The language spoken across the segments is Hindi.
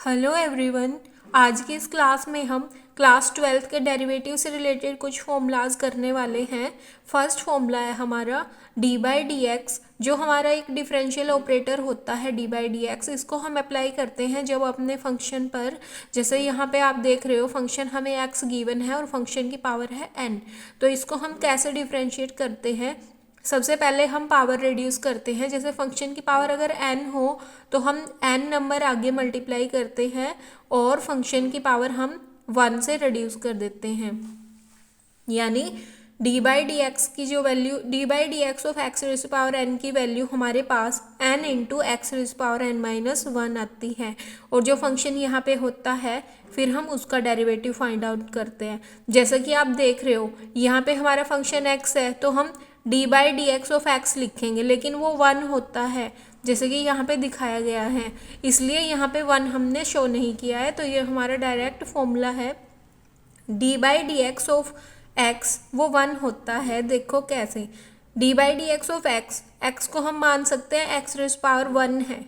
Hello everyone. आज की इस क्लास में हम क्लास 12th के डेरिवेटिव से रिलेटेड कुछ फॉर्मूलाज करने वाले हैं। फर्स्ट फॉर्मूला है हमारा डी बाई डी एक्स, जो हमारा एक डिफरेंशियल ऑपरेटर होता है डी बाई डी एक्स। इसको हम अप्लाई करते हैं जब अपने फंक्शन पर, जैसे यहाँ पे आप देख रहे हो फंक्शन हमें एक्स गिवन है और फंक्शन की पावर है एन। तो इसको हम कैसे डिफरेंशिएट करते हैं, सबसे पहले हम पावर रिड्यूस करते हैं। जैसे फंक्शन की पावर अगर n हो तो हम n नंबर आगे मल्टीप्लाई करते हैं और फंक्शन की पावर हम 1 से रिड्यूस कर देते हैं। यानी डी बाई डी एक्स की जो value D by D x of X raise to power n की वैल्यू हमारे पास n into X raise to power n minus 1 आती है। और जो फंक्शन यहाँ पे होता है फिर हम उसका डेरिवेटिव फाइंड आउट करते हैं। जैसा कि आप देख रहे हो यहाँ पे हमारा फंक्शन x है तो हम D by D x of x लिखेंगे, लेकिन वो 1 होता है जैसे कि यहाँ पे दिखाया गया है, इसलिए यहाँ पे 1 हमने शो नहीं किया है। तो ये हमारा डायरेक्ट फॉर्मूला है D by D x of x वो 1 होता है। देखो कैसे, D by D x of x, x को हम मान सकते हैं एक्स रेज़ पावर 1 है,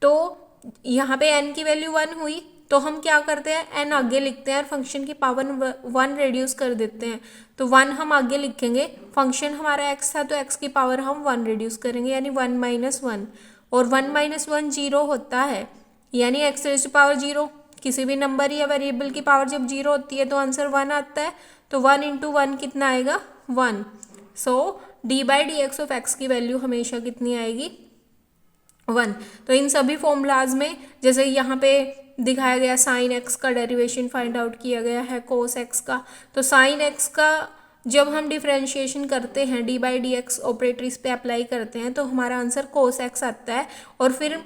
तो यहाँ पे n की वैल्यू 1 हुई तो हम क्या करते हैं n आगे लिखते हैं और फंक्शन की पावर 1 रिड्यूस कर देते हैं। तो 1 हम आगे लिखेंगे, फंक्शन हमारा x था तो x की पावर हम 1 रिड्यूस करेंगे यानी 1 माइनस 1, और 1 माइनस 1 जीरो होता है यानी x रेज़ टू पावर 0। किसी भी नंबर या वेरिएबल की पावर जब 0 होती है तो आंसर 1 आता है, तो 1 इंटू 1 कितना आएगा 1। So d by D x of x की वैल्यू हमेशा कितनी आएगी 1। तो इन सभी फॉर्मूलाज में जैसे यहाँ पे दिखाया गया साइन एक्स का डेरिवेशन फाइंड आउट किया गया है कोस एक्स का, तो साइन एक्स का जब हम डिफरेंशिएशन करते हैं D by D x operator इस पे अप्लाई करते हैं तो हमारा आंसर कोस एक्स आता है। और फिर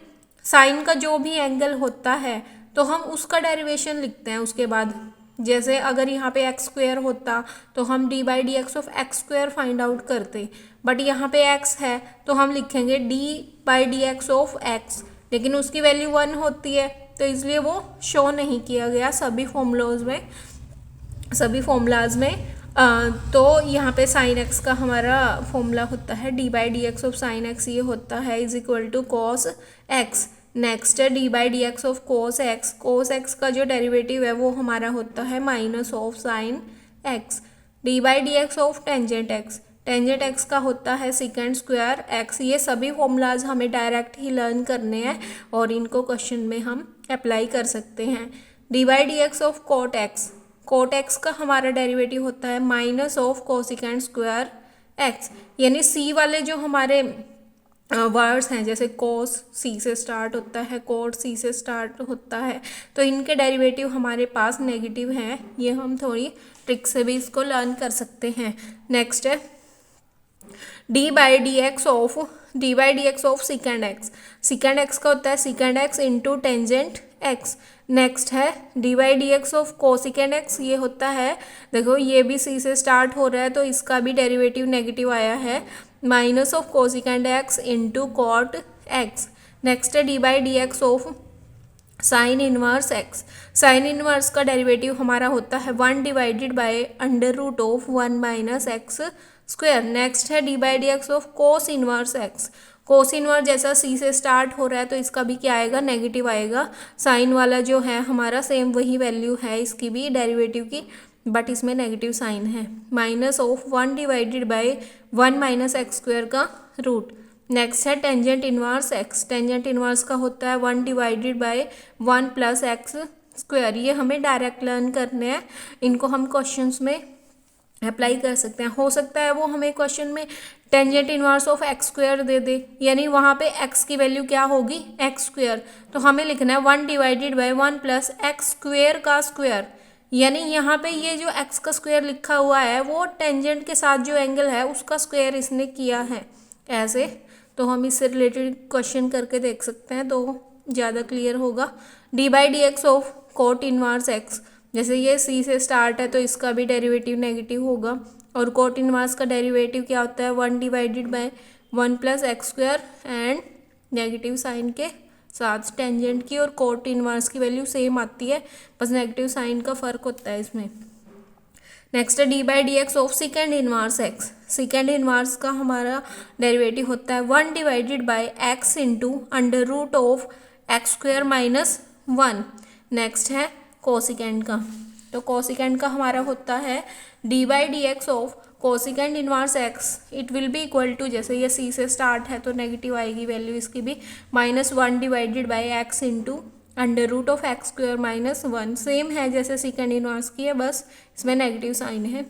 साइन का जो भी एंगल होता है तो हम उसका डेरिवेशन लिखते हैं उसके बाद। जैसे अगर यहाँ पे एक्स स्क्वेयर होता तो हम D by D x of x square find out करते, बट यहाँ पे एक्स है तो हम लिखेंगे D by D x of x, लेकिन उसकी वैल्यू 1 होती है तो इसलिए वो शो नहीं किया गया सभी फॉर्मूलाज में। तो यहाँ पे साइन एक्स का हमारा फॉर्मूला होता है D by D x of sine x, ये होता है is equal to cos x. Next है D by D x of cos x, cos x का जो डेरिवेटिव है वो हमारा होता है minus of sine x. D by D x of tangent x, tangent x का होता है सेकेंड स्क्वायर एक्स। ये सभी फॉर्मूलाज हमें डायरेक्ट ही लर्न करने हैं और इनको क्वेश्चन में हम अप्लाई कर सकते हैं। D by D x of cot X, cot X का हमारा डेरिवेटिव होता है minus of cosecant square X. यानी सी वाले जो हमारे वर्ड्स हैं, जैसे कोस सी से स्टार्ट होता है, कोट सी से स्टार्ट होता है, तो इनके डेरिवेटिव हमारे पास नेगेटिव हैं। ये हम थोड़ी ट्रिक से भी इसको लर्न कर सकते हैं। नेक्स्ट है D by D x of secant x, secant x का होता है secant x into tangent x. Next है D by D x of cosecant x, ये होता है, देखो ये भी सी से स्टार्ट हो रहा है तो इसका भी डेरिवेटिव नेगेटिव आया है, minus of cosecant x into cot x. Next है D by D x of sine inverse x, sine inverse का डेरिवेटिव हमारा होता है 1 divided by under root of 1 minus x square. Next है D by D x of cos inverse x, cos inverse जैसा सी से स्टार्ट हो रहा है तो इसका भी क्या आएगा नेगेटिव आएगा। साइन वाला जो है हमारा सेम वही वैल्यू है इसकी भी डेरिवेटिव की, बट इसमें नेगेटिव साइन है, minus of 1 divided by 1 minus x square का रूट। नेक्स्ट है tangent inverse x, tangent inverse का होता है 1 divided by 1 plus X square. ये हमें डायरेक्ट लर्न करने हैं, इनको हम क्वेश्चंस में अप्लाई कर सकते हैं। हो सकता है वो हमें क्वेश्चन में tangent inverse of x square दे दे, यानी वहाँ पे एक्स की वैल्यू क्या होगी एक्स स्क्वायर, तो हमें लिखना है 1 divided by 1 plus X square का स्क्वायर। यानी यहाँ पे ये जो एक्स का स्क्वायर लिखा हुआ है वो टेंजेंट के साथ जो एंगल है उसका स्क्वायर इसने किया है ऐसे। तो हम इससे रिलेटेड क्वेश्चन करके देख सकते हैं तो ज़्यादा क्लियर होगा। D by D x of cot inverse x, जैसे ये सी से स्टार्ट है तो इसका भी डेरिवेटिव नेगेटिव होगा, और कोट इनवर्स का डेरिवेटिव क्या होता है 1 divided by 1 plus X square and negative sign के साथ। टेंजेंट की और कोट इनवर्स की वैल्यू सेम आती है, बस नेगेटिव साइन का फ़र्क होता है इसमें। नेक्स्ट है D by D x of secant inverse X, secant inverse का हमारा डेरिवेटिव होता है 1 divided by X into under root of x square minus 1। Next है कोसिकेंड का। तो कोसिकेंड का हमारा होता है D by D x of cosecant inverse X, it will be equal to, जैसे ये सी से स्टार्ट है तो नेगेटिव आएगी वैल्यू इसकी भी, -1 divided by X into under root of x square -1। Same है जैसे सेकेंड इनवर्स की है, बस इसमें नेगेटिव साइन है।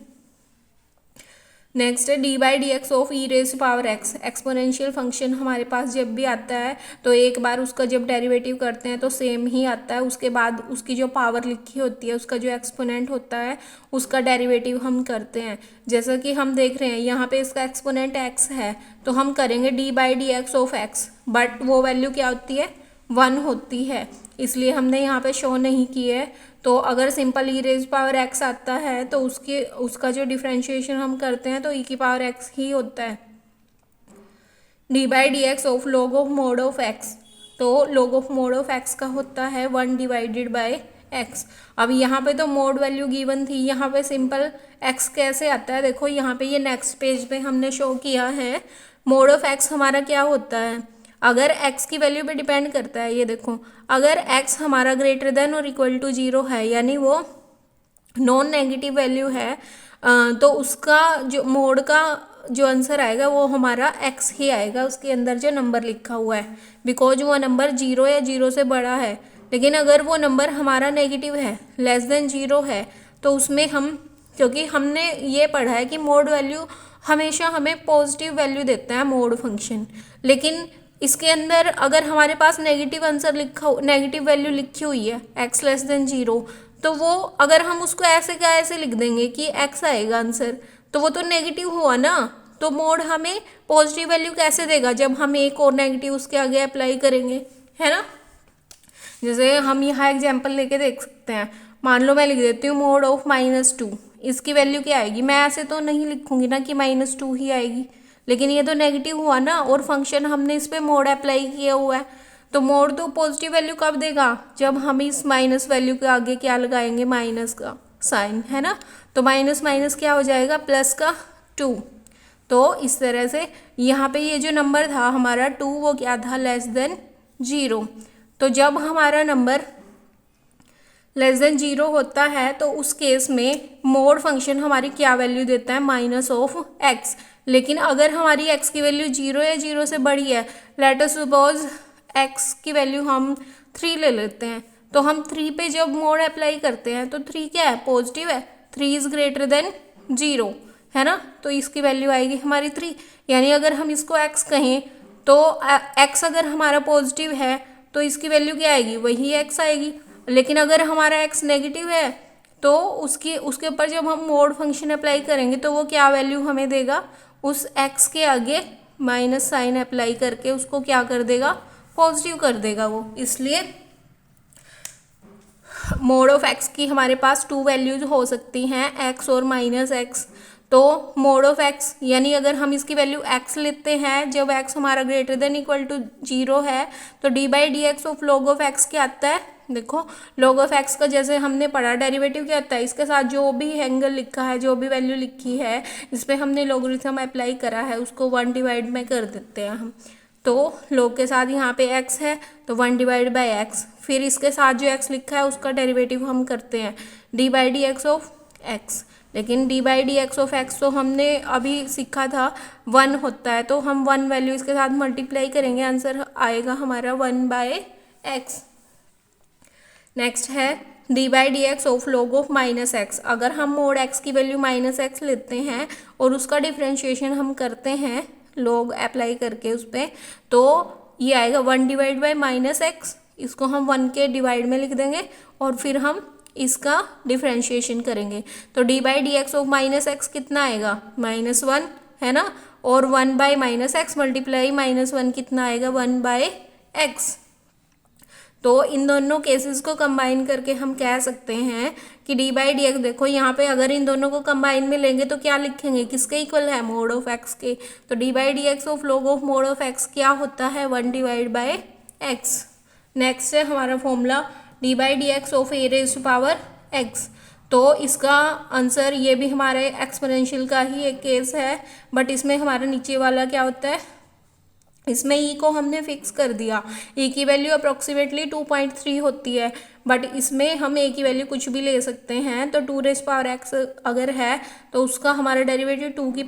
नेक्स्ट है D by D x of E raise power X. Exponential function हमारे पास जब भी आता है तो एक बार उसका जब डेरिवेटिव करते हैं तो सेम ही आता है, उसके बाद उसकी जो पावर लिखी होती है, उसका जो एक्सपोनेंट होता है उसका डेरिवेटिव हम करते हैं। जैसा कि हम देख रहे हैं यहाँ पे इसका एक्सपोनेंट एक्स है तो हम करेंगे D by D x of x, but वो वैल्यू क्या होती है, 1 होती है, इसलिए हमने यहाँ पे शो नहीं की है। तो अगर सिंपल ई रेज पावर एक्स आता है तो उसका जो डिफ्रेंशिएशन हम करते हैं तो ई की पावर एक्स ही होता है। D by D x of log of mod of x, तो log of mod of x का होता है 1 डिवाइडेड बाई एक्स। अब यहाँ पे तो मोड वैल्यू गिवन थी, यहाँ पे सिंपल एक्स कैसे आता है, देखो यहाँ पे ये नेक्स्ट पेज पे हमने शो किया है। मोड ऑफ एक्स हमारा क्या होता है, अगर x की वैल्यू पे डिपेंड करता है, ये देखो अगर x हमारा ग्रेटर देन और इक्वल टू 0 है, यानी वो नॉन नेगेटिव वैल्यू है, तो उसका जो मोड का जो आंसर आएगा वो हमारा x ही आएगा, उसके अंदर जो नंबर लिखा हुआ है, बिकॉज वो नंबर 0 या 0 से बड़ा है। लेकिन अगर वो नंबर हमारा नेगेटिव है, लेस देन 0 है, तो उसमें हम, क्योंकि हमने ये पढ़ा है कि मोड वैल्यू हमेशा हमें पॉजिटिव वैल्यू देता है मोड फंक्शन, लेकिन इसके अंदर अगर हमारे पास नेगेटिव आंसर नेगेटिव वैल्यू लिखी हुई है x लेस देन 0, तो वो अगर हम उसको ऐसे क्या ऐसे लिख देंगे कि x आएगा आंसर, तो वो तो नेगेटिव हुआ ना। तो मोड हमें पॉजिटिव वैल्यू कैसे देगा, जब हम एक और नेगेटिव उसके आगे अप्लाई करेंगे, है ना। जैसे हम यहाँ एग्जाम्पल लेके देख सकते हैं, मान लो मैं लिख देती हूँ मोड ऑफ -2, इसकी वैल्यू क्या आएगी, मैं ऐसे तो नहीं लिखूंगी ना कि -2 ही आएगी, लेकिन ये तो नेगेटिव हुआ ना, और फंक्शन हमने इस पे मोड अप्लाई किया हुआ है, तो मोड तो पॉजिटिव वैल्यू कब देगा, जब हम इस माइनस वैल्यू के आगे क्या लगाएंगे, माइनस का साइन, है ना। तो माइनस माइनस क्या हो जाएगा, प्लस का 2। तो इस तरह से यहाँ पे ये जो नंबर था हमारा 2, वो क्या था, लेस देन 0। तो जब हमारा नंबर लेस देन 0 होता है तो उस केस में मोड फंक्शन हमारी क्या वैल्यू देता है, -x। लेकिन अगर हमारी x की वैल्यू 0 या 0 से बड़ी है, लेट अस सपोज x की वैल्यू हम 3 ले लेते हैं, तो हम 3 पे जब मोड अप्लाई करते हैं तो 3 क्या है, पॉजिटिव है, 3 इज ग्रेटर देन 0, है ना। तो इसकी वैल्यू आएगी हमारी 3, यानी अगर हम इसको x कहें तो x अगर हमारा पॉजिटिव है तो इसकी वैल्यू क्या आएगी, वही x आएगी। लेकिन अगर हमारा x नेगेटिव है तो उसके ऊपर जब हम मोड फंक्शन अप्लाई करेंगे तो वो क्या वैल्यू हमें देगा, उस x के आगे माइनस साइन अप्लाई करके उसको क्या कर देगा, पॉजिटिव कर देगा वो। इसलिए मोड ऑफ x की हमारे पास 2 वैल्यूज हो सकती हैं, x और -x। तो मोड ऑफ x, यानी अगर हम इसकी वैल्यू x लेते हैं जब x हमारा ग्रेटर देन इक्वल टू 0 है, तो D by D x of log of x क्या आता है, देखो लॉग ऑफ x का जैसे हमने पढ़ा डेरिवेटिव क्या आता है, इसके साथ जो भी एंगल लिखा है, जो भी वैल्यू लिखी है, इस पर हमने लॉगरिथम अप्लाई करा है, उसको 1 डिवाइड में कर देते हैं हम। तो लॉग के साथ यहाँ पे x है तो 1 डिवाइड बाई एक्स, फिर इसके साथ जो x लिखा है उसका डेरिवेटिव हम करते हैं D by D x of x। लेकिन D by D x of x तो हमने अभी सीखा था 1 होता है, तो हम 1 वैल्यू इसके साथ मल्टीप्लाई करेंगे, आंसर आएगा हमारा 1/x। नेक्स्ट है D by D x of log of -x। अगर हम मोड x की वैल्यू -x लेते हैं और उसका डिफ्रेंशिएशन हम करते हैं लॉग अप्लाई करके उस पर, तो ये आएगा 1 डिवाइड बाई -x, इसको हम 1 के डिवाइड में लिख देंगे और फिर हम इसका डिफ्रेंशिएशन करेंगे। तो D by D x of -x कितना आएगा, -1, है ना, और 1 बाई -x मल्टीप्लाई -1 कितना आएगा, 1/x। तो इन दोनों केसेस को कंबाइन करके हम कह सकते हैं कि डी बाई डी एक्स, देखो यहाँ पे अगर इन दोनों को कंबाइन में लेंगे तो क्या लिखेंगे, किसके इक्वल है, मोड ऑफ x के। तो D by D x of log of mod of x क्या होता है, 1 डिवाइड बाई x। नेक्स्ट है हमारा formula D by D x of A raise to power x। तो इसका आंसर, ये भी हमारे एक्सपोनेंशियल का ही एक केस है, बट इसमें हमारा नीचे वाला क्या होता है, इसमें ई को हमने फिक्स कर दिया, ई की वैल्यू अप्रोक्सीमेटली 2.3 होती है, बट इसमें हम ए की वैल्यू कुछ भी ले सकते हैं। तो 2 रेज़ पावर एक्स अगर है तो उसका हमारा डेरिवेटिव 2 की